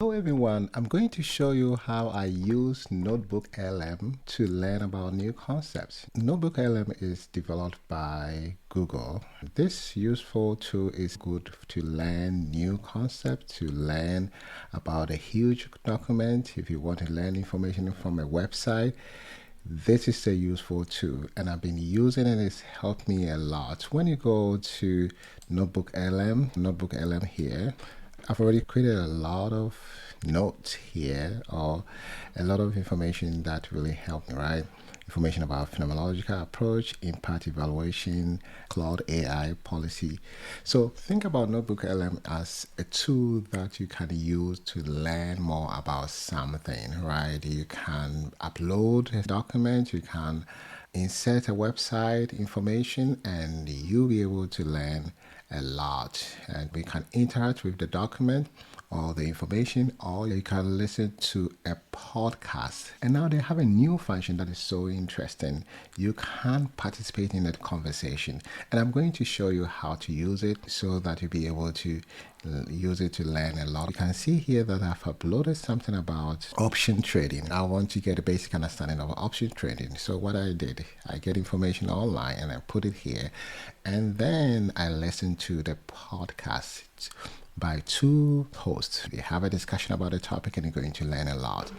Hello everyone, I'm going to show you how I use NotebookLM to learn about new concepts. NotebookLM is developed by Google. This useful tool is good to learn new concepts, to learn about a huge document. If you want to learn information from a website, this is a useful tool and I've been using it. It's helped me a lot. When you go to NotebookLM here, I've already created a lot of notes here, or a lot of information that really helped me, right? Information about phenomenological approach, impact evaluation, cloud AI policy. So think about NotebookLM as a tool that you can use to learn more about something, right? You can upload a document, you can insert a website information, and you'll be able to learn a lot. And we can interact with the document or the information, or you can listen to a podcast. And now they have a new function that is so interesting. You can participate in that conversation, and I'm going to show you how to use it so that you'll be able to use it to learn a lot. You can see here that I've uploaded something about option trading. I want to get a basic understanding of option trading. So what I did, I get information online and I put it here, and then I listen to the podcast by two hosts. They have a discussion about the topic and you're going to learn a lot.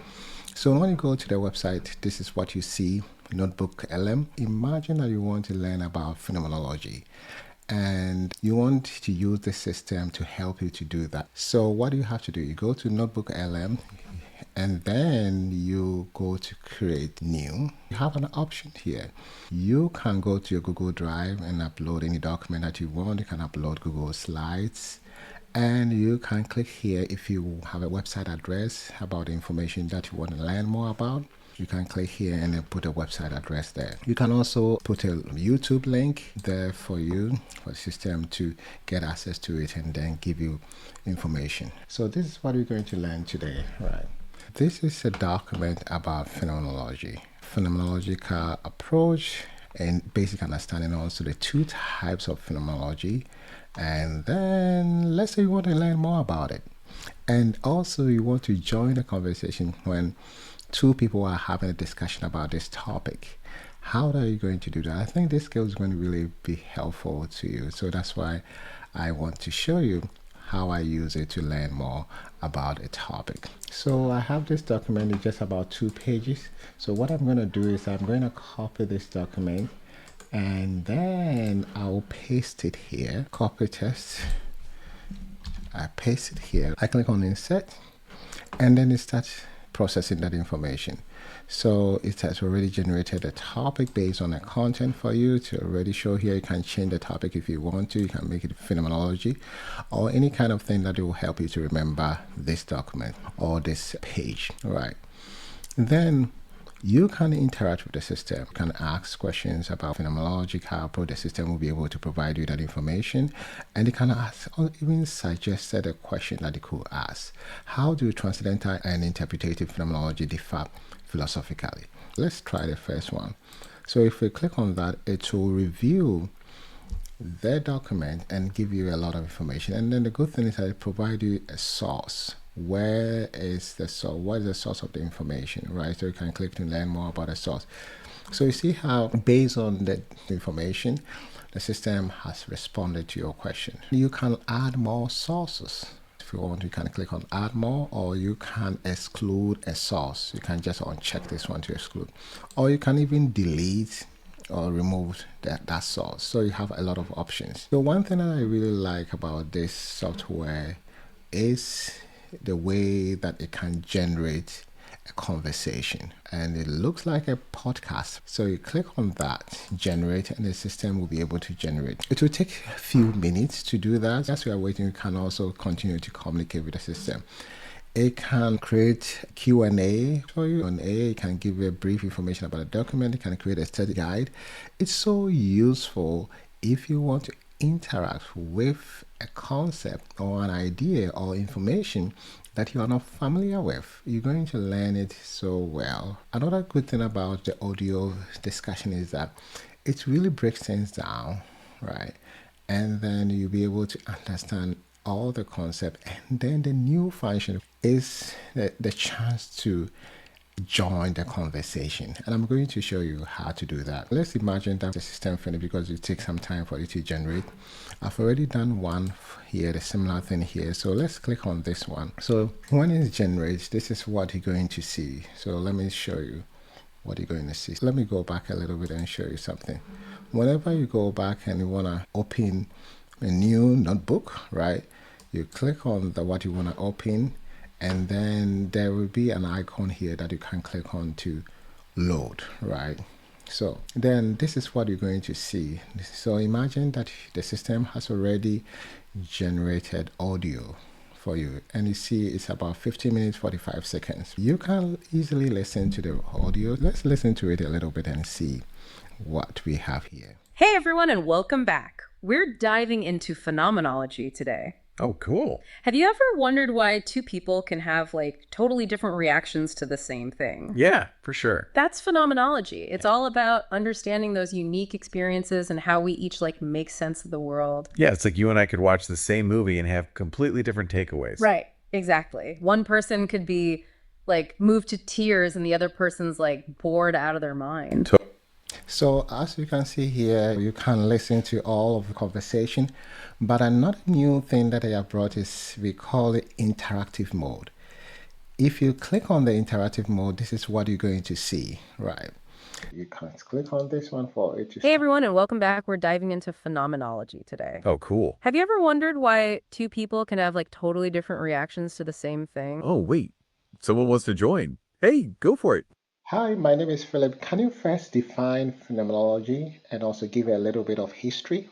So when you go to the website, this is what you see, NotebookLM. Imagine that you want to learn about phenomenology and you want to use the system to help you to do that. So what do you have to do? You go to NotebookLM and then you go to create new. You have an option here. You can go to your Google Drive and upload any document that you want. You can upload Google Slides. And you can click here if you have a website address about the information that you want to learn more about. You can click here and then put a website address there. You can also put a YouTube link there for you, for the system to get access to it and then give you information. So this is what we're going to learn today, right? This is a document about phenomenology, phenomenological approach, and basic understanding also the two types of phenomenology. And then let's say you want to learn more about it. And also you want to join the conversation when two people are having a discussion about this topic. How are you going to do that? I think this skill is going to really be helpful to you. So that's why I want to show you how I use it to learn more about a topic. So I have this document, it's just about 2 pages. So what I'm going to do is I'm going to copy this document and then I'll paste it here. Copy text. I paste it here. I click on insert and then it starts processing that information. So it has already generated a topic based on the content for you to already show here. You can change the topic if you want to. You can make it phenomenology or any kind of thing that will help you to remember this document or this page. All right. Then you can interact with the system. You can ask questions about phenomenology, how the system will be able to provide you that information. And you can ask, or even suggested a question that you could ask. How do transcendental and interpretative phenomenology differ philosophically? Let's try the first one. So if we click on that, it will review the document and give you a lot of information. And then the good thing is that it provides you a source. Where is the source? What is the source of the information, right? So you can click to learn more about the source. So you see how based on the information, the system has responded to your question. You can add more sources. If you want, you can click on add more, or you can exclude a source. You can just uncheck this one to exclude, or you can even delete or remove that source. So you have a lot of options. So one thing that I really like about this software is the way that it can generate a conversation, and it looks like a podcast. So you click on that, generate, and the system will be able to generate. It will take a few minutes to do that. As we are waiting, you can also continue to communicate with the system. It can create Q&A for you. It can give you a brief information about a document. It can create a study guide. It's so useful if you want to interact with a concept or an idea or information that you are not familiar with. You're going to learn it so well. Another good thing about the audio discussion is that it really breaks things down, right? And then you'll be able to understand all the concept, and then the new function is the chance to join the conversation. And I'm going to show you how to do that. Let's imagine that the system finished because it takes some time for it to generate. I've already done one here, the similar thing here. So let's click on this one. So when it generates, this is what you're going to see. So let me show you what you're going to see. Let me go back a little bit and show you something. Whenever you go back and you want to open a new notebook, right? You click on the what you want to open, and then there will be an icon here that you can click on to load, right? So then this is what you're going to see. So imagine that the system has already generated audio for you, and you see it's about 15 minutes 45 seconds. You can easily listen to the audio. Let's listen to it a little bit and see what we have here. Hey everyone, and welcome back. We're diving into phenomenology today. Oh, cool. Have you ever wondered why two people can have totally different reactions to the same thing? Yeah, for sure. That's phenomenology. It's all about understanding those unique experiences and how we each make sense of the world. Yeah, it's like you and I could watch the same movie and have completely different takeaways. Right, exactly. One person could be moved to tears and the other person's bored out of their mind. So as you can see here, you can listen to all of the conversation, but another new thing that I have brought is we call it interactive mode. If you click on the interactive mode, this is what you're going to see, right? You can click on this one for it to Hey everyone, and welcome back. We're diving into phenomenology today. Oh, cool. Have you ever wondered why two people can have totally different reactions to the same thing? Oh, wait. Someone wants to join. Hey, go for it. Hi, my name is Philip. Can you first define phenomenology and also give a little bit of history?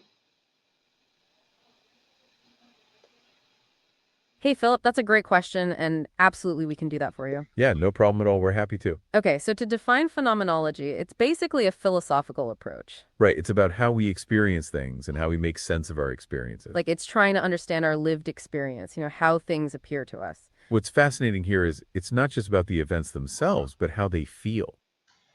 Hey, Philip, that's a great question, and absolutely we can do that for you. Yeah, no problem at all. We're happy to. Okay, so to define phenomenology, it's basically a philosophical approach. Right. It's about how we experience things and how we make sense of our experiences. It's trying to understand our lived experience, how things appear to us. What's fascinating here is it's not just about the events themselves, but how they feel.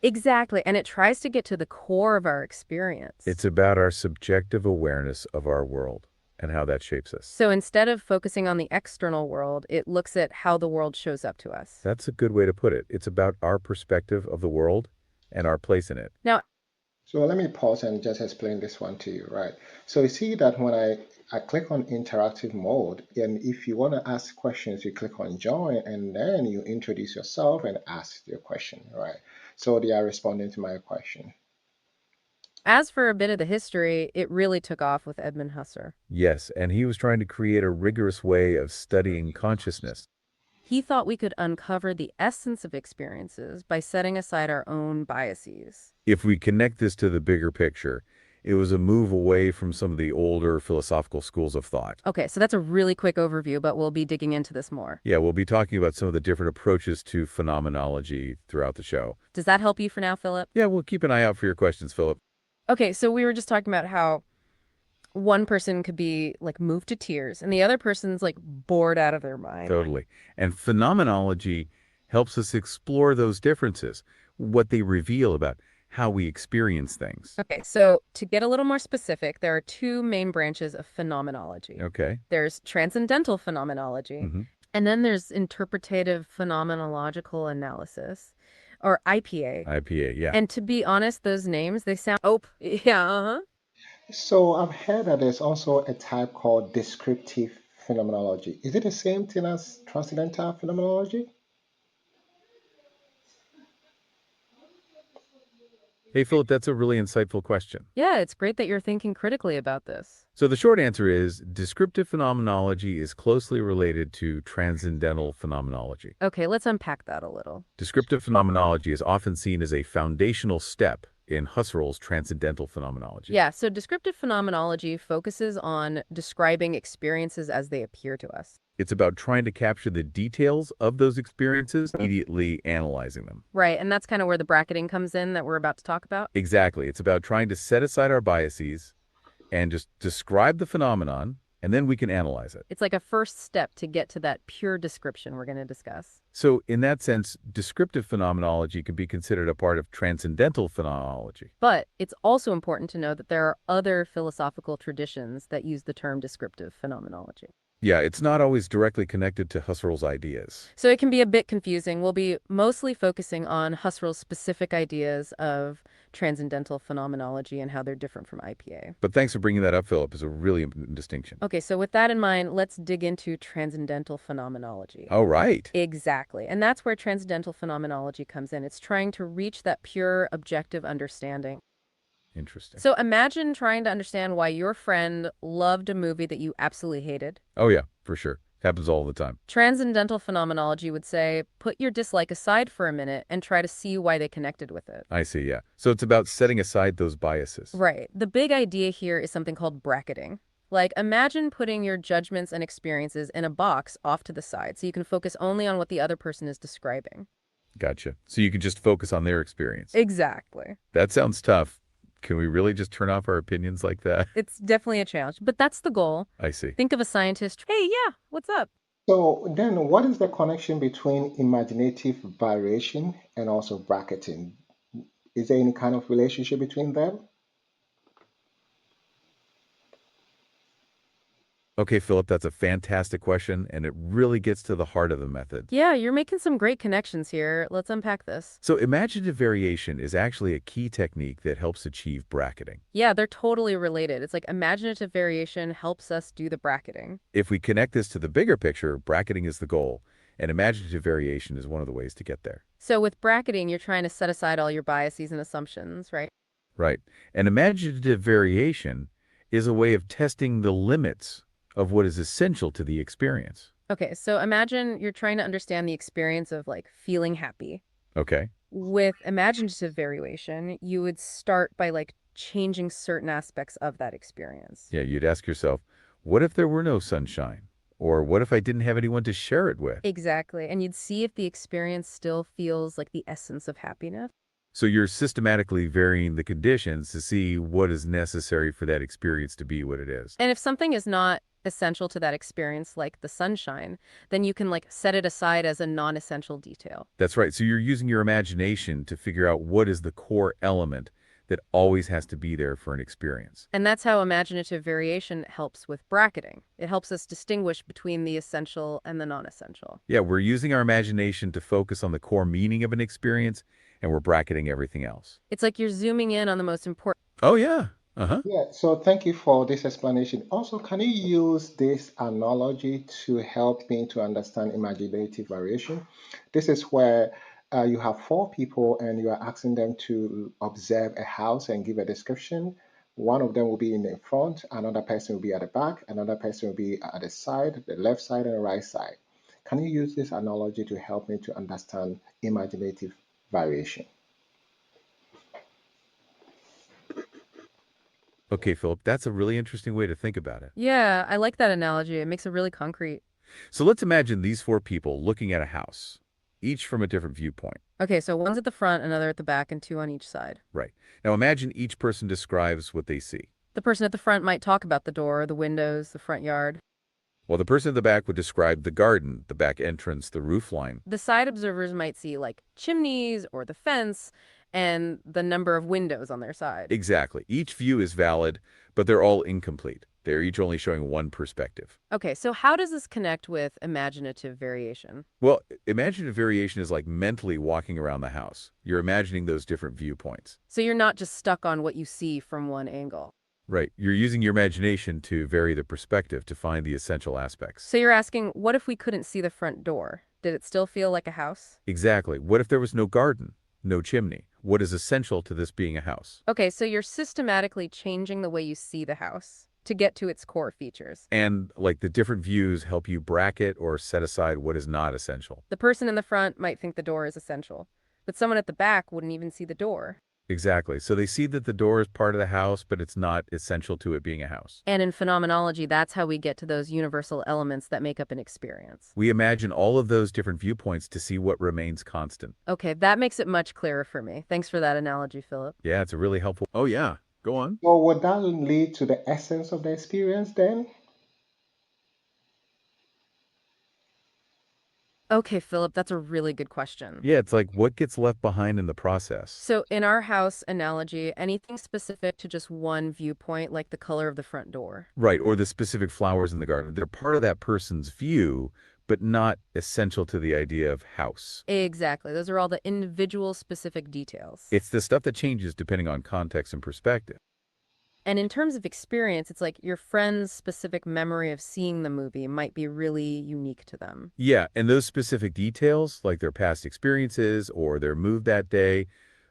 Exactly, and it tries to get to the core of our experience. It's about our subjective awareness of our world and how that shapes us. So instead of focusing on the external world, it looks at how the world shows up to us. That's a good way to put it. It's about our perspective of the world and our place in it. Now, So let me pause and just explain this one to you, right? So you see that when I click on interactive mode, and if you want to ask questions, you click on join, and then you introduce yourself and ask your question, right? So they are responding to my question. as for a bit of the history, it really took off with Edmund Husserl. Yes, and he was trying to create a rigorous way of studying consciousness. He thought we could uncover the essence of experiences by setting aside our own biases. If we connect this to the bigger picture, it was a move away from some of the older philosophical schools of thought. Okay, so that's a really quick overview, but we'll be digging into this more. Yeah, we'll be talking about some of the different approaches to phenomenology throughout the show. Does that help you for now, Philip? Yeah, we'll keep an eye out for your questions, Philip. Okay, so we were just talking about how one person could be moved to tears and the other person's bored out of their mind. Totally. And phenomenology helps us explore those differences, what they reveal about how we experience things. Okay, so to get a little more specific, there are two main branches of phenomenology. Okay. There's transcendental phenomenology, and then there's interpretative phenomenological analysis, or IPA. IPA, yeah. And to be honest, those names, they sound... Oh, yeah, uh-huh. So I've heard that there's also a type called descriptive phenomenology. Is it the same thing as transcendental phenomenology? Hey, Philip, that's a really insightful question. Yeah, it's great that you're thinking critically about this. So the short answer is descriptive phenomenology is closely related to transcendental phenomenology. Okay, let's unpack that a little. Descriptive phenomenology is often seen as a foundational step in Husserl's transcendental phenomenology. Yeah, so descriptive phenomenology focuses on describing experiences as they appear to us. It's about trying to capture the details of those experiences, immediately analyzing them. Right, and that's kind of where the bracketing comes in that we're about to talk about. Exactly. It's about trying to set aside our biases and just describe the phenomenon, and then we can analyze it. It's like a first step to get to that pure description we're going to discuss. So in that sense, descriptive phenomenology can be considered a part of transcendental phenomenology. But it's also important to know that there are other philosophical traditions that use the term descriptive phenomenology. Yeah, it's not always directly connected to Husserl's ideas. So it can be a bit confusing. We'll be mostly focusing on Husserl's specific ideas of transcendental phenomenology and how they're different from IPA. But thanks for bringing that up, Philip. It's a really important distinction. Okay, so with that in mind, let's dig into transcendental phenomenology. Oh, right. Exactly. And that's where transcendental phenomenology comes in. It's trying to reach that pure, objective understanding. Interesting. So imagine trying to understand why your friend loved a movie that you absolutely hated. Oh, yeah, for sure. Happens all the time. Transcendental phenomenology would say, put your dislike aside for a minute and try to see why they connected with it. I see, yeah. So it's about setting aside those biases. Right. The big idea here is something called bracketing. Like, imagine putting your judgments and experiences in a box off to the side so you can focus only on what the other person is describing. Gotcha. So you can just focus on their experience. Exactly. That sounds tough. Can we really just turn off our opinions like that? It's definitely a challenge, but that's the goal. I see. Think of a scientist. Hey, yeah, what's up? So then what is the connection between imaginative variation and also bracketing? Is there any kind of relationship between them? Okay, Philip, that's a fantastic question, and it really gets to the heart of the method. Yeah, you're making some great connections here. Let's unpack this. So imaginative variation is actually a key technique that helps achieve bracketing. Yeah, they're totally related. It's like imaginative variation helps us do the bracketing. If we connect this to the bigger picture, bracketing is the goal, and imaginative variation is one of the ways to get there. So with bracketing, you're trying to set aside all your biases and assumptions, right? Right. And imaginative variation is a way of testing the limits of what is essential to the experience. Okay, so imagine you're trying to understand the experience of like feeling happy. Okay? With imaginative variation, you would start by like changing certain aspects of that experience. Yeah, you'd ask yourself, what if there were no sunshine? Or what if I didn't have anyone to share it with? Exactly. And you'd see if the experience still feels like the essence of happiness. So you're systematically varying the conditions to see what is necessary for that experience to be what it is. And if something is not essential to that experience, like the sunshine, then you can like set it aside as a non-essential detail. That's right. So you're using your imagination to figure out what is the core element that always has to be there for an experience. And that's how imaginative variation helps with bracketing. It helps us distinguish between the essential and the non-essential. Yeah, we're using our imagination to focus on the core meaning of an experience, and we're bracketing everything else. It's like you're zooming in on the most important. Oh, yeah. Uh-huh. Yeah, so thank you for this explanation. Also, can you use this analogy to help me to understand imaginative variation? This is where you have four people and you are asking them to observe a house and give a description. One of them will be in the front, another person will be at the back, another person will be at the side, the left side, and the right side. Can you use this analogy to help me to understand imaginative variation? Okay, Philip, that's a really interesting way to think about it. Yeah, I like that analogy. It makes it really concrete. So let's imagine these four people looking at a house, each from a different viewpoint. Okay, so one's at the front, another at the back, and two on each side. Right. Now imagine each person describes what they see. The person at the front might talk about the door, the windows, the front yard. While the person in the back would describe the garden, the back entrance, the roof line. The side observers might see like chimneys or the fence and the number of windows on their side. Exactly. Each view is valid, but they're all incomplete. They're each only showing one perspective. Okay, so how does this connect with imaginative variation? Well, imaginative variation is like mentally walking around the house. You're imagining those different viewpoints. So you're not just stuck on what you see from one angle. Right. You're using your imagination to vary the perspective to find the essential aspects. So you're asking, what if we couldn't see the front door? Did it still feel like a house? Exactly. What if there was no garden, no chimney? What is essential to this being a house? Okay, so you're systematically changing the way you see the house to get to its core features. And like the different views help you bracket or set aside what is not essential. The person in the front might think the door is essential, but someone at the back wouldn't even see the door. Exactly. So they see that the door is part of the house, but it's not essential to it being a house. And in phenomenology, that's how we get to those universal elements that make up an experience. We imagine all of those different viewpoints to see what remains constant. Okay, that makes it much clearer for me. Thanks for that analogy, Philip. Yeah, it's a really helpful. Oh, yeah. Go on. So would that lead to the essence of the experience then? Okay, Philip, that's a really good question. Yeah, it's like what gets left behind in the process. So in our house analogy, anything specific to just one viewpoint, like the color of the front door. Right, or the specific flowers in the garden. They're part of that person's view, but not essential to the idea of house. Exactly. Those are all the individual specific details. It's the stuff that changes depending on context and perspective. And in terms of experience, it's like your friend's specific memory of seeing the movie might be really unique to them. Yeah, and those specific details, like their past experiences or their mood that day,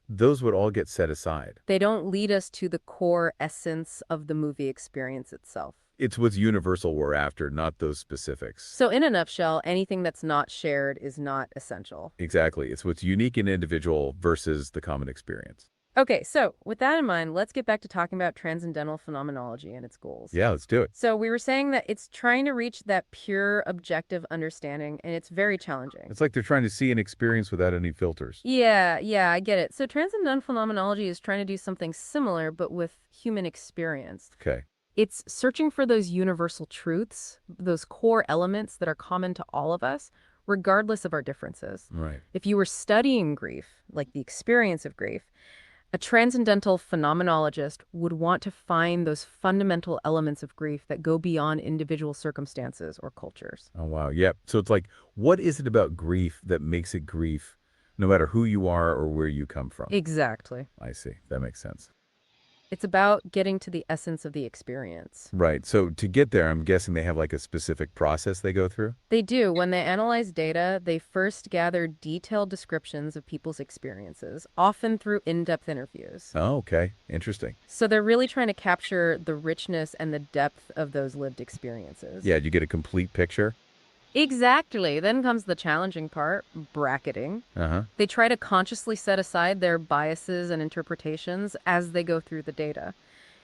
those would all get set aside. They don't lead us to the core essence of the movie experience itself. It's what's universal we're after, not those specifics. So in a nutshell, anything that's not shared is not essential. Exactly. It's what's unique and individual versus the common experience. Okay, so with that in mind, let's get back to talking about transcendental phenomenology and its goals. Yeah, let's do it. So we were saying that it's trying to reach that pure objective understanding, and it's very challenging. It's like they're trying to see an experience without any filters. Yeah, I get it. So transcendental phenomenology is trying to do something similar, but with human experience. Okay. It's searching for those universal truths, those core elements that are common to all of us, regardless of our differences. Right. If you were studying grief, like the experience of grief, a transcendental phenomenologist would want to find those fundamental elements of grief that go beyond individual circumstances or cultures. Oh, wow. Yep. So it's like, what is it about grief that makes it grief, no matter who you are or where you come from? Exactly. I see. That makes sense. It's about getting to the essence of the experience. Right. So to get there, I'm guessing they have like a specific process they go through? They do. When they analyze data, they first gather detailed descriptions of people's experiences, often through in-depth interviews. Oh, okay. Interesting. So they're really trying to capture the richness and the depth of those lived experiences. Yeah, you get a complete picture? Exactly. Then comes the challenging part, bracketing. Uh-huh. They try to consciously set aside their biases and interpretations as they go through the data.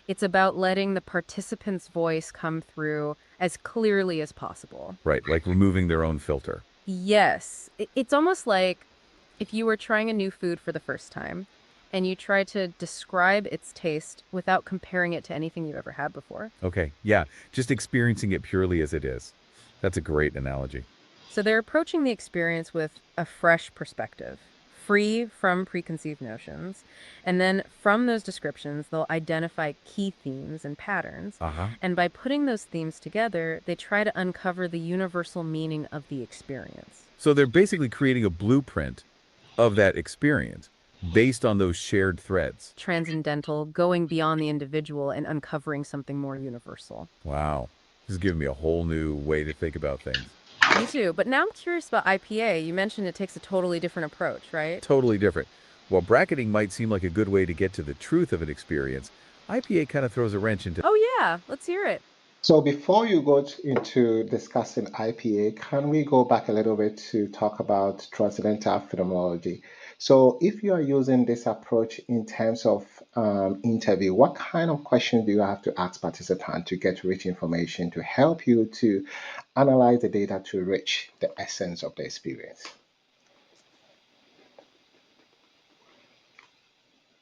It's about letting the participant's voice come through as clearly as possible. Right, like removing their own filter. Yes. It's almost like if you were trying a new food for the first time and you try to describe its taste without comparing it to anything you've ever had before. Okay, yeah, just experiencing it purely as it is. That's a great analogy. So they're approaching the experience with a fresh perspective, free from preconceived notions. And then from those descriptions, they'll identify key themes and patterns. Uh-huh. And by putting those themes together, they try to uncover the universal meaning of the experience. So they're basically creating a blueprint of that experience based on those shared threads. Transcendental, going beyond the individual and uncovering something more universal. Wow. This is giving me a whole new way to think about things. Me too. But now I'm curious about IPA. You mentioned it takes a totally different approach, right? Totally different. While bracketing might seem like a good way to get to the truth of an experience, IPA kind of throws a wrench into. Oh, yeah. Let's hear it. So before you go into discussing IPA, can we go back a little bit to talk about transcendental phenomenology? So if you are using this approach in terms of interview, what kind of questions do you have to ask participants to get rich information to help you to analyze the data to reach the essence of the experience?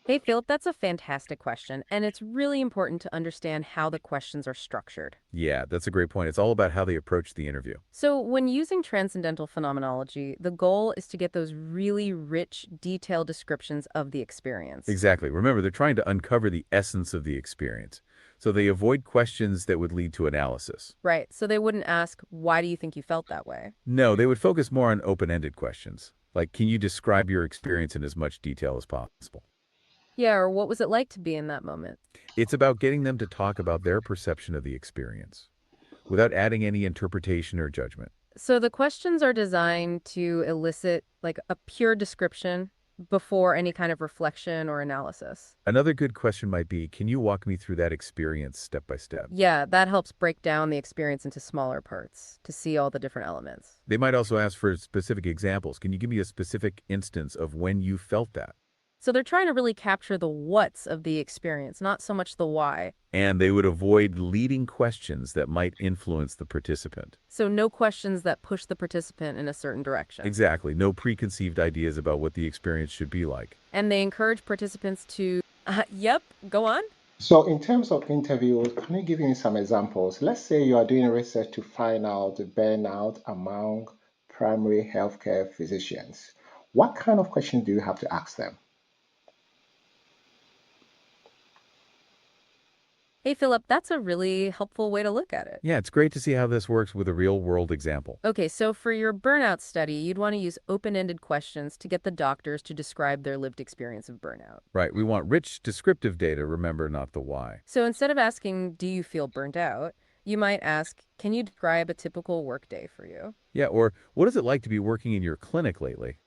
Hey, Philip, that's a fantastic question. And it's really important to understand how the questions are structured. Yeah, that's a great point. It's all about how they approach the interview. So when using transcendental phenomenology, the goal is to get those really rich, detailed descriptions of the experience. Exactly. Remember, they're trying to uncover the essence of the experience. So they avoid questions that would lead to analysis. Right. So they wouldn't ask, why do you think you felt that way? No, they would focus more on open-ended questions. Like, can you describe your experience in as much detail as possible? Yeah, or what was it like to be in that moment? It's about getting them to talk about their perception of the experience without adding any interpretation or judgment. So the questions are designed to elicit like a pure description before any kind of reflection or analysis. Another good question might be, can you walk me through that experience step by step? Yeah, that helps break down the experience into smaller parts to see all the different elements. They might also ask for specific examples. Can you give me a specific instance of when you felt that? So they're trying to really capture the what's of the experience, not so much the why. And they would avoid leading questions that might influence the participant. So no questions that push the participant in a certain direction. Exactly. No preconceived ideas about what the experience should be like. And they encourage participants to, yep, go on. So in terms of interviews, can you give me some examples? Let's say you are doing research to find out the burnout among primary healthcare physicians. What kind of questions do you have to ask them? Hey, Philip, that's a really helpful way to look at it. Yeah, it's great to see how this works with a real-world example. Okay, so for your burnout study, you'd want to use open-ended questions to get the doctors to describe their lived experience of burnout. Right, we want rich, descriptive data, remember, not the why. So instead of asking, do you feel burnt out, you might ask, can you describe a typical workday for you? Yeah, or what is it like to be working in your clinic lately?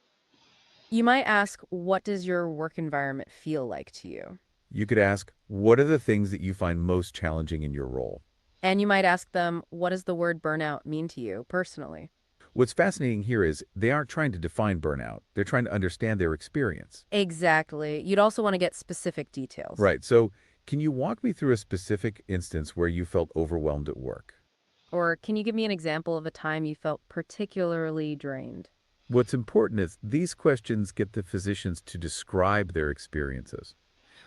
You might ask, what does your work environment feel like to you? You could ask, what are the things that you find most challenging in your role? And you might ask them, what does the word burnout mean to you personally? What's fascinating here is they aren't trying to define burnout. They're trying to understand their experience. Exactly. You'd also want to get specific details. Right, so can you walk me through a specific instance where you felt overwhelmed at work? Or can you give me an example of a time you felt particularly drained? What's important is these questions get the physicians to describe their experiences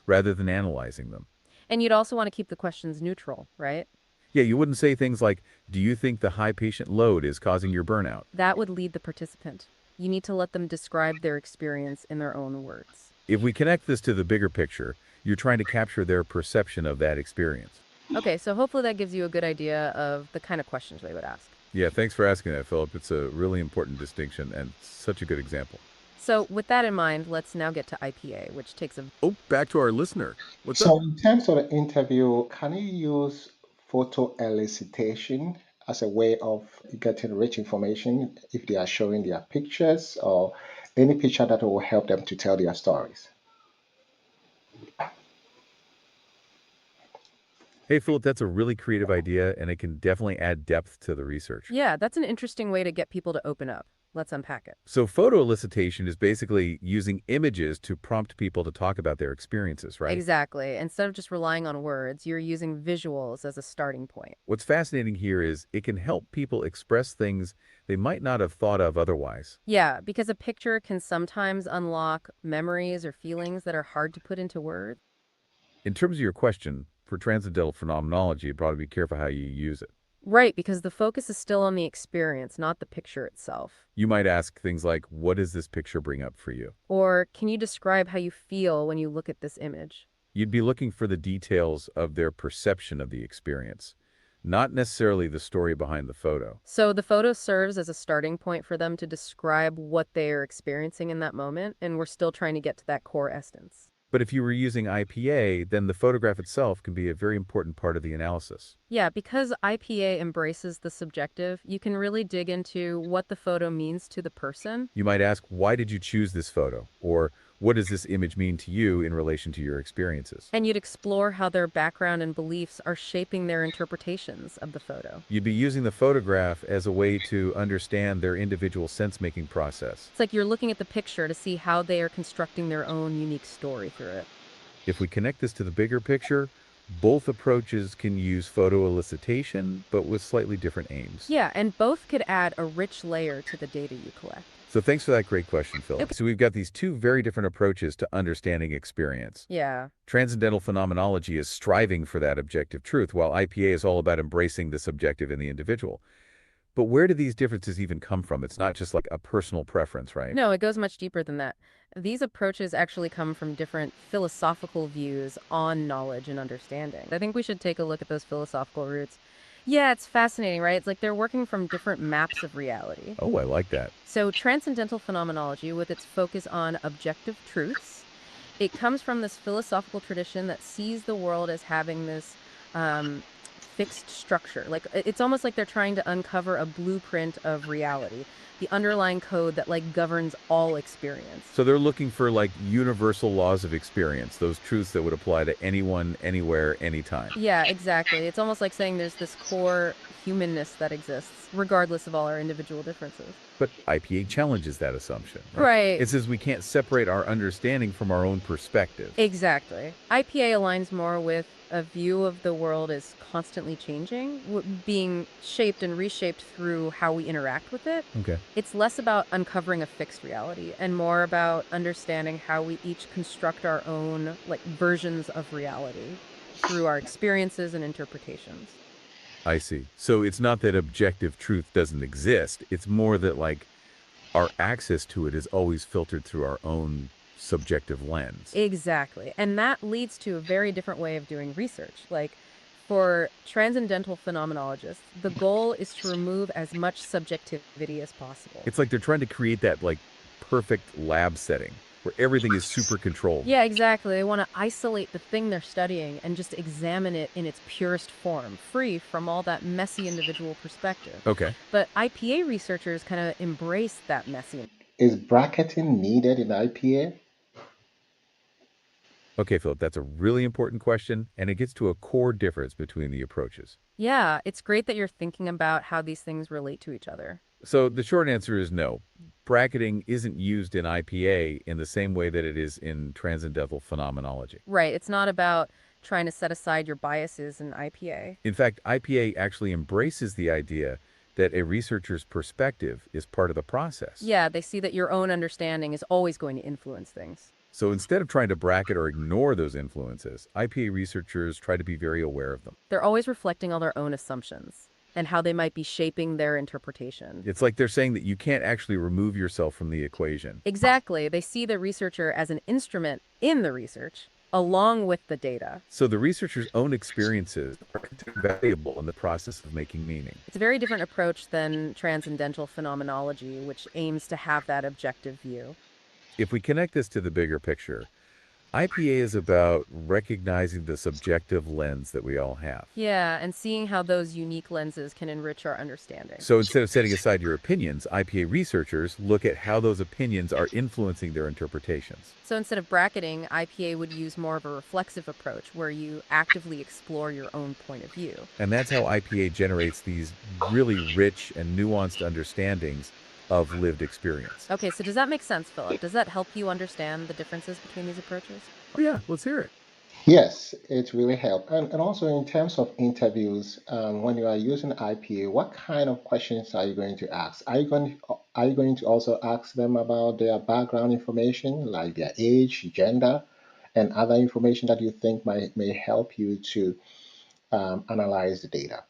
rather than analyzing them. And you'd also want to keep the questions neutral, right? Yeah, you wouldn't say things like, do you think the high patient load is causing your burnout? That would lead the participant. You need to let them describe their experience in their own words. If we connect this to the bigger picture, you're trying to capture their perception of that experience. Okay, so hopefully that gives you a good idea of the kind of questions they would ask. Yeah, thanks for asking that, Philip. It's a really important distinction and such a good example. So with that in mind, let's now get to IPA, which takes a... Oh, back to our listener. What's up? So, in terms of the interview, can you use photo elicitation as a way of getting rich information if they are showing their pictures or any picture that will help them to tell their stories? Hey, Philip, that's a really creative idea, and it can definitely add depth to the research. Yeah, that's an interesting way to get people to open up. Let's unpack it. So photo elicitation is basically using images to prompt people to talk about their experiences, right? Exactly. Instead of just relying on words, you're using visuals as a starting point. What's fascinating here is it can help people express things they might not have thought of otherwise. Yeah, because a picture can sometimes unlock memories or feelings that are hard to put into words. In terms of your question, for transcendental phenomenology, you'd probably be careful how you use it. Right, because the focus is still on the experience, not the picture itself. You might ask things like, what does this picture bring up for you? Or can you describe how you feel when you look at this image? You'd be looking for the details of their perception of the experience, not necessarily the story behind the photo. So the photo serves as a starting point for them to describe what they are experiencing in that moment, and we're still trying to get to that core essence. But if you were using IPA, then the photograph itself can be a very important part of the analysis. Yeah, because IPA embraces the subjective, you can really dig into what the photo means to the person. You might ask, why did you choose this photo? Or what does this image mean to you in relation to your experiences? And you'd explore how their background and beliefs are shaping their interpretations of the photo. You'd be using the photograph as a way to understand their individual sense-making process. It's like you're looking at the picture to see how they are constructing their own unique story through it. If we connect this to the bigger picture, both approaches can use photo elicitation, but with slightly different aims. Yeah, and both could add a rich layer to the data you collect. So thanks for that great question, Phil. Okay. So we've got these two very different approaches to understanding experience. Yeah. Transcendental phenomenology is striving for that objective truth, while IPA is all about embracing the subjective in the individual. But where do these differences even come from? It's not just like a personal preference, right? No, it goes much deeper than that. These approaches actually come from different philosophical views on knowledge and understanding. I think we should take a look at those philosophical roots. Yeah, it's fascinating, right? It's like they're working from different maps of reality. Oh, I like that. So transcendental phenomenology, with its focus on objective truths, it comes from this philosophical tradition that sees the world as having this fixed structure. Like it's almost like they're trying to uncover a blueprint of reality, the underlying code that like governs all experience. So they're looking for like universal laws of experience, those truths that would apply to anyone, anywhere, anytime. Yeah, exactly. It's almost like saying there's this core humanness that exists, regardless of all our individual differences. But IPA challenges that assumption. Right. It says we can't separate our understanding from our own perspective. Exactly. IPA aligns more with a view of the world as constantly changing, being shaped and reshaped through how we interact with it. Okay. It's less about uncovering a fixed reality and more about understanding how we each construct our own like versions of reality through our experiences and interpretations. I see. So it's not that objective truth doesn't exist. It's more that like Our access to it is always filtered through our own subjective lens. Exactly. And that leads to a very different way of doing research. Like for transcendental phenomenologists, the goal is to remove as much subjectivity as possible. It's like they're trying to create that like perfect lab setting where everything is super controlled. Yeah, exactly. They want to isolate the thing they're studying and just examine it in its purest form, free from all that messy individual perspective. Okay. But IPA researchers kind of embrace that messiness. Is bracketing needed in IPA? Okay, Philip, that's a really important question, and it gets to a core difference between the approaches. Yeah, it's great that you're thinking about how these things relate to each other. So the short answer is no. Bracketing isn't used in IPA in the same way that it is in transcendental phenomenology. Right, it's not about trying to set aside your biases in IPA. In fact, IPA actually embraces the idea that a researcher's perspective is part of the process. Yeah, they see that your own understanding is always going to influence things. So instead of trying to bracket or ignore those influences, IPA researchers try to be very aware of them. They're always reflecting on their own assumptions and how they might be shaping their interpretation. It's like they're saying that you can't actually remove yourself from the equation. Exactly. They see the researcher as an instrument in the research, along with the data. So the researcher's own experiences are considered valuable in the process of making meaning. It's a very different approach than transcendental phenomenology, which aims to have that objective view. If we connect this to the bigger picture, IPA is about recognizing the subjective lens that we all have. Yeah, and seeing how those unique lenses can enrich our understanding. So instead of setting aside your opinions, IPA researchers look at how those opinions are influencing their interpretations. So instead of bracketing, IPA would use more of a reflexive approach where you actively explore your own point of view. And that's how IPA generates these really rich and nuanced understandings of lived experience. Okay, so does that make sense, Philip? Does that help you understand the differences between these approaches? Oh yeah, let's hear it. Yes, it really helped. And also in terms of interviews, when you are using IPA, what kind of questions are you going to ask? Are you going to also ask them about their background information, like their age, gender, and other information that you think may help you to analyze the data?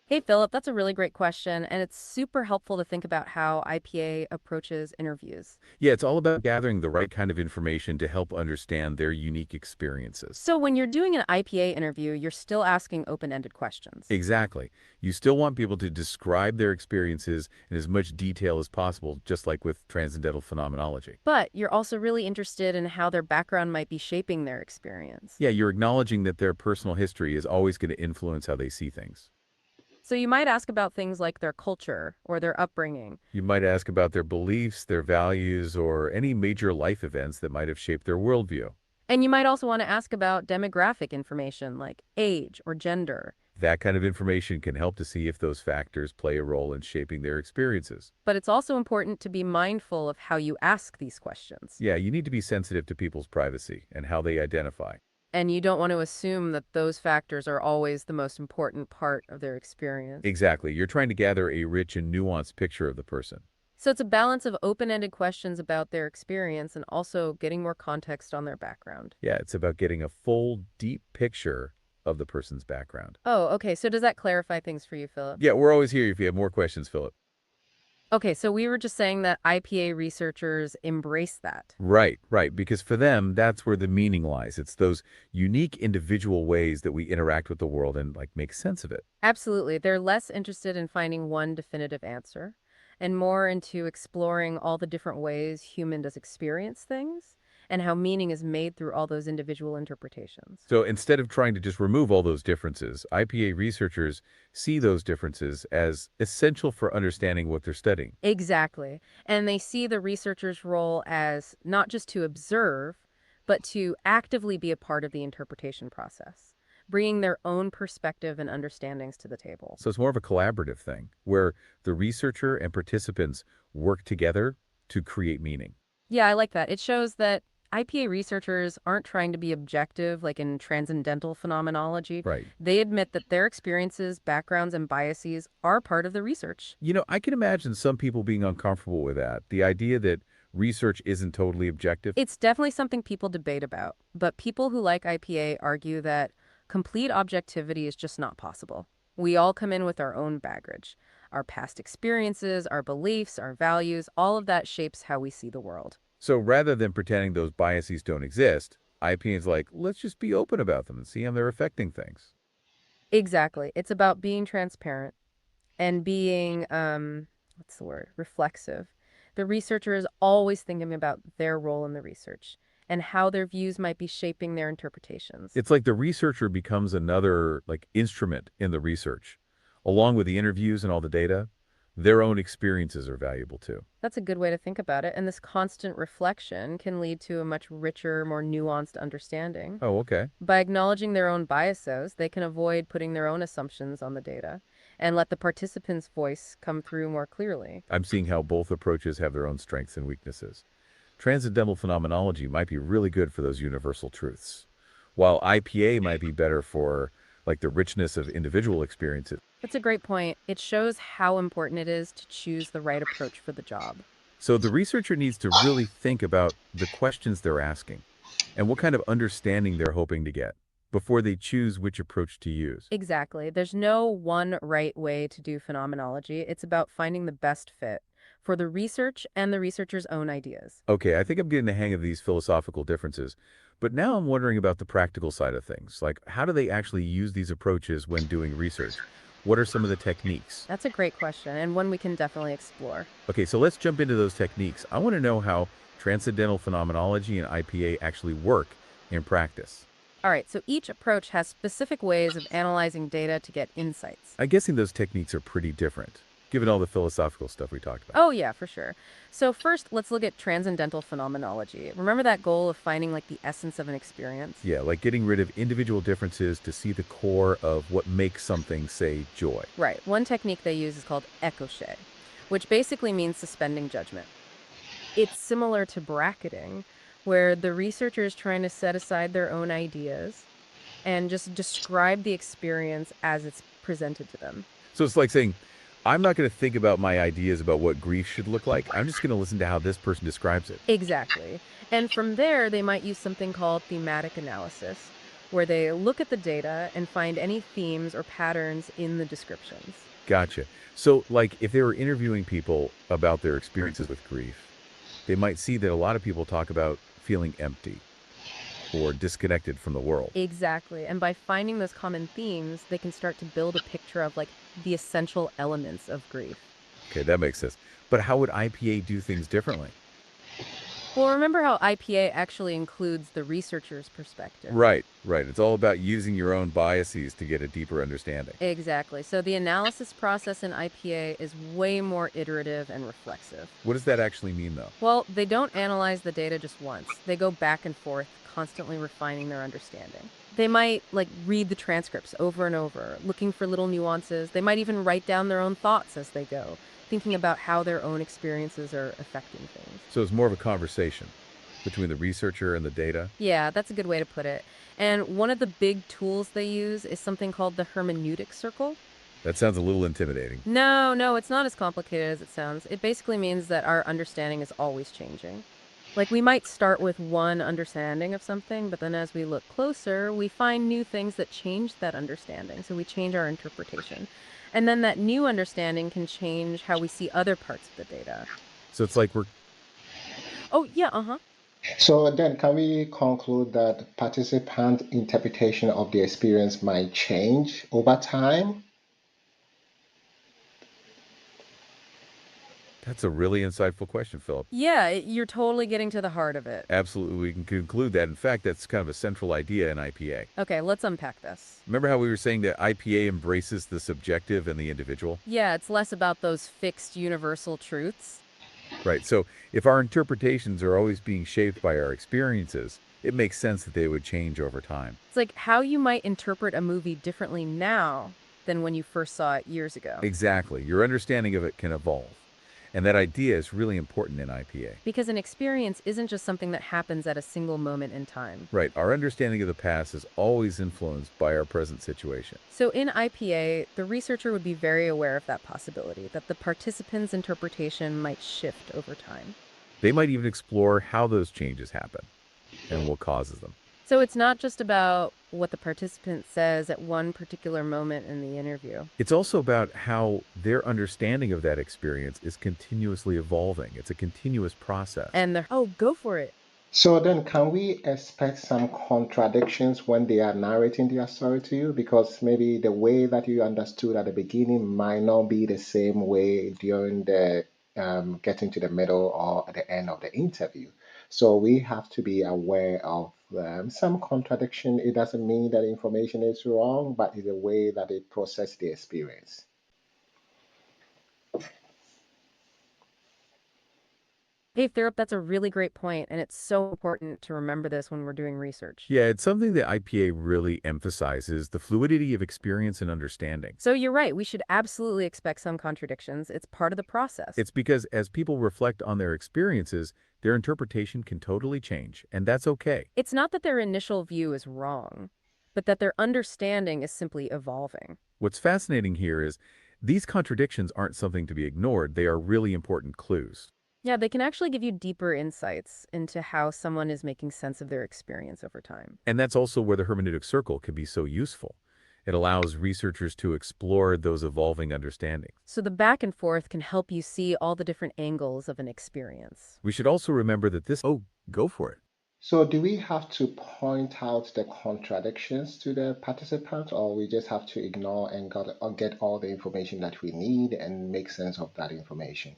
Hey, Philip, that's a really great question, and it's super helpful to think about how IPA approaches interviews. Yeah, it's all about gathering the right kind of information to help understand their unique experiences. So when you're doing an IPA interview, you're still asking open-ended questions. Exactly. You still want people to describe their experiences in as much detail as possible, just like with transcendental phenomenology. But you're also really interested in how their background might be shaping their experience. Yeah, you're acknowledging that their personal history is always going to influence how they see things. So you might ask about things like their culture or their upbringing. You might ask about their beliefs, their values, or any major life events that might have shaped their worldview. And you might also want to ask about demographic information like age or gender. That kind of information can help to see if those factors play a role in shaping their experiences. But it's also important to be mindful of how you ask these questions. Yeah, you need to be sensitive to people's privacy and how they identify. And you don't want to assume that those factors are always the most important part of their experience. Exactly. You're trying to gather a rich and nuanced picture of the person. So it's a balance of open-ended questions about their experience and also getting more context on their background. Yeah, it's about getting a full, deep picture of the person's background. Oh, okay. So does that clarify things for you, Philip? Yeah, we're always here if you have more questions, Philip. Okay, so we were just saying that IPA researchers embrace that. Right, right. Because for them, that's where the meaning lies. It's those unique individual ways that we interact with the world and like make sense of it. Absolutely. They're less interested in finding one definitive answer and more into exploring all the different ways human does experience things and how meaning is made through all those individual interpretations. So instead of trying to just remove all those differences, IPA researchers see those differences as essential for understanding what they're studying. Exactly. And they see the researcher's role as not just to observe, but to actively be a part of the interpretation process, bringing their own perspective and understandings to the table. So it's more of a collaborative thing where the researcher and participants work together to create meaning. Yeah, I like that. It shows that IPA researchers aren't trying to be objective like in transcendental phenomenology. Right. They admit that their experiences, backgrounds, and biases are part of the research. You know, I can imagine some people being uncomfortable with that. The idea that research isn't totally objective. It's definitely something people debate about, but people who like IPA argue that complete objectivity is just not possible. We all come in with our own baggage. Our past experiences, our beliefs, our values, all of that shapes how we see the world. So rather than pretending those biases don't exist, IPA is like, let's just be open about them and see how they're affecting things. Exactly. It's about being transparent and being, what's the word? Reflexive. The researcher is always thinking about their role in the research and how their views might be shaping their interpretations. It's like the researcher becomes another instrument in the research. Along with the interviews and all the data, their own experiences are valuable too. That's a good way to think about it. And this constant reflection can lead to a much richer, more nuanced understanding. Oh, okay. By acknowledging their own biases, they can avoid putting their own assumptions on the data and let the participant's voice come through more clearly. I'm seeing how both approaches have their own strengths and weaknesses. Transcendental phenomenology might be really good for those universal truths, while IPA might be better for the richness of individual experiences. That's a great point. It shows how important it is to choose the right approach for the job. So the researcher needs to really think about the questions they're asking and what kind of understanding they're hoping to get before they choose which approach to use. Exactly. There's no one right way to do phenomenology. It's about finding the best fit for the research and the researcher's own ideas. Okay, I think I'm getting the hang of these philosophical differences, but now I'm wondering about the practical side of things. Like, how do they actually use these approaches when doing research? What are some of the techniques? That's a great question, and one we can definitely explore. Okay, so let's jump into those techniques. I want to know how transcendental phenomenology and IPA actually work in practice. All right, so each approach has specific ways of analyzing data to get insights. I'm guessing those techniques are pretty different, given all the philosophical stuff we talked about. Oh, yeah, for sure. So first, let's look at transcendental phenomenology. Remember that goal of finding the essence of an experience? Yeah, like getting rid of individual differences to see the core of what makes something, say, joy. Right. One technique they use is called écoché, which basically means suspending judgment. It's similar to bracketing, where the researcher is trying to set aside their own ideas and just describe the experience as it's presented to them. So it's like saying, I'm not going to think about my ideas about what grief should look like. I'm just going to listen to how this person describes it. Exactly. And from there, they might use something called thematic analysis, where they look at the data and find any themes or patterns in the descriptions. Gotcha. So, if they were interviewing people about their experiences with grief, they might see that a lot of people talk about feeling empty or disconnected from the world. Exactly. And by finding those common themes, they can start to build a picture of the essential elements of grief. Okay, that makes sense. But how would IPA do things differently? Well, remember how IPA actually includes the researcher's perspective. Right, right. It's all about using your own biases to get a deeper understanding. Exactly. So the analysis process in IPA is way more iterative and reflexive. What does that actually mean, though? Well, they don't analyze the data just once. They go back and forth, constantly refining their understanding. They might read the transcripts over and over, looking for little nuances. They might even write down their own thoughts as they go, thinking about how their own experiences are affecting things. So it's more of a conversation between the researcher and the data? Yeah, that's a good way to put it. And one of the big tools they use is something called the hermeneutic circle. That sounds a little intimidating. No, it's not as complicated as it sounds. It basically means that our understanding is always changing. We might start with one understanding of something, but then as we look closer, we find new things that change that understanding. So we change our interpretation. And then that new understanding can change how we see other parts of the data. So it's like we're Oh, yeah, uh-huh. So then, can we conclude that participant interpretation of the experience might change over time? That's a really insightful question, Philip. Yeah, you're totally getting to the heart of it. Absolutely, we can conclude that. In fact, that's kind of a central idea in IPA. Okay, let's unpack this. Remember how we were saying that IPA embraces the subjective and the individual? Yeah, it's less about those fixed universal truths. Right, so if our interpretations are always being shaped by our experiences, it makes sense that they would change over time. It's like how you might interpret a movie differently now than when you first saw it years ago. Exactly, your understanding of it can evolve. And that idea is really important in IPA. Because an experience isn't just something that happens at a single moment in time. Right, our understanding of the past is always influenced by our present situation. So in IPA, the researcher would be very aware of that possibility, that the participant's interpretation might shift over time. They might even explore how those changes happen and what causes them. So it's not just about what the participant says at one particular moment in the interview. It's also about how their understanding of that experience is continuously evolving. It's a continuous process. And oh, go for it. So then, can we expect some contradictions when they are narrating their story to you? Because maybe the way that you understood at the beginning might not be the same way during the getting to the middle or at the end of the interview. So we have to be aware of some contradiction. It doesn't mean that information is wrong, but it's the way that they process the experience. Hey, Thurop, that's a really great point, and it's so important to remember this when we're doing research. Yeah, it's something that IPA really emphasizes, the fluidity of experience and understanding. So you're right, we should absolutely expect some contradictions. It's part of the process. It's because as people reflect on their experiences, their interpretation can totally change, and that's okay. It's not that their initial view is wrong, but that their understanding is simply evolving. What's fascinating here is these contradictions aren't something to be ignored, they are really important clues. Yeah, they can actually give you deeper insights into how someone is making sense of their experience over time. And that's also where the hermeneutic circle can be so useful. It allows researchers to explore those evolving understandings. So the back and forth can help you see all the different angles of an experience. We should also remember that oh, go for it. So do we have to point out the contradictions to the participants, or we just have to ignore and get all the information that we need and make sense of that information?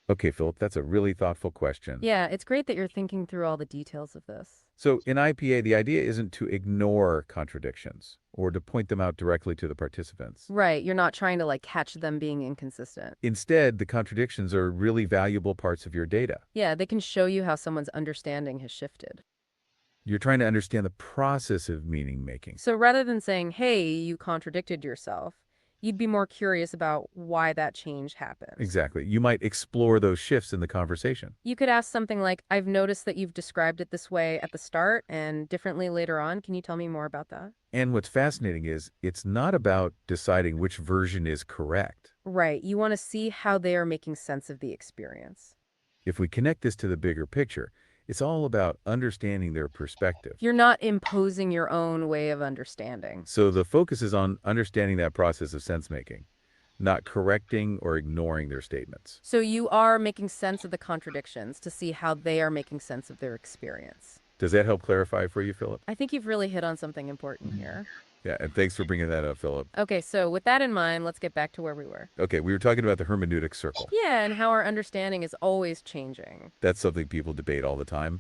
Okay, Philip, that's a really thoughtful question. Yeah, it's great that you're thinking through all the details of this. So in IPA, the idea isn't to ignore contradictions or to point them out directly to the participants. Right, you're not trying to catch them being inconsistent. Instead, the contradictions are really valuable parts of your data. Yeah, they can show you how someone's understanding has shifted. You're trying to understand the process of meaning making. So rather than saying, hey, you contradicted yourself, you'd be more curious about why that change happened. Exactly. You might explore those shifts in the conversation. You could ask something like, I've noticed that you've described it this way at the start and differently later on. Can you tell me more about that? And what's fascinating is it's not about deciding which version is correct. Right. You want to see how they are making sense of the experience. If we connect this to the bigger picture, it's all about understanding their perspective. You're not imposing your own way of understanding. So the focus is on understanding that process of sense making, not correcting or ignoring their statements. So you are making sense of the contradictions to see how they are making sense of their experience. Does that help clarify for you, Philip? I think you've really hit on something important here. Yeah, and thanks for bringing that up, Philip. Okay, so with that in mind, let's get back to where we were. Okay, we were talking about the hermeneutic circle. Yeah, and how our understanding is always changing. That's something people debate all the time.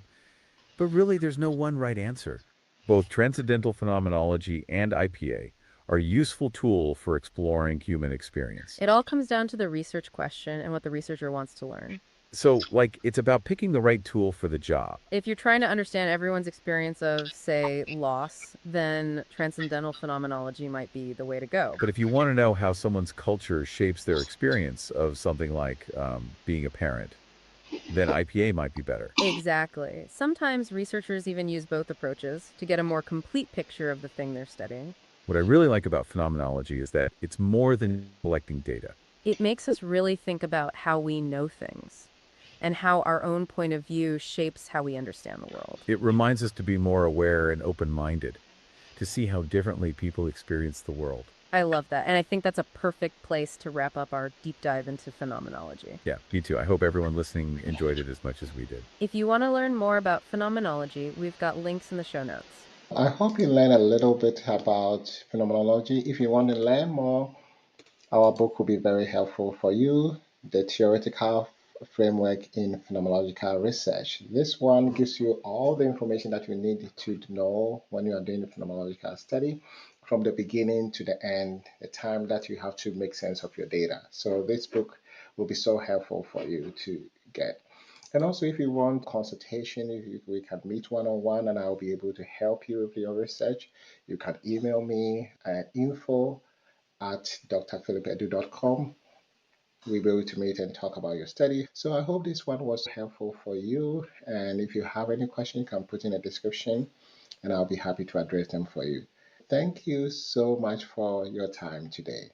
But really, there's no one right answer. Both transcendental phenomenology and IPA are a useful tool for exploring human experience. It all comes down to the research question and what the researcher wants to learn. So, it's about picking the right tool for the job. If you're trying to understand everyone's experience of, say, loss, then transcendental phenomenology might be the way to go. But if you want to know how someone's culture shapes their experience of something like being a parent, then IPA might be better. Exactly. Sometimes researchers even use both approaches to get a more complete picture of the thing they're studying. What I really like about phenomenology is that it's more than collecting data. It makes us really think about how we know things and how our own point of view shapes how we understand the world. It reminds us to be more aware and open-minded, to see how differently people experience the world. I love that. And I think that's a perfect place to wrap up our deep dive into phenomenology. Yeah, me too. I hope everyone listening enjoyed it as much as we did. If you want to learn more about phenomenology, we've got links in the show notes. I hope you learn a little bit about phenomenology. If you want to learn more, our book will be very helpful for you. The theoretical framework in phenomenological research. This one gives you all the information that you need to know when you are doing the phenomenological study, from the beginning to the end, the time that you have to make sense of your data. So this book will be so helpful for you to get. And also, if you want consultation, if we can meet one-on-one and I'll be able to help you with your research, you can email me at info@drphilipedu.com. We'll be able to meet and talk about your study. So I hope this one was helpful for you. And if you have any question, you can put in a description and I'll be happy to address them for you. Thank you so much for your time today.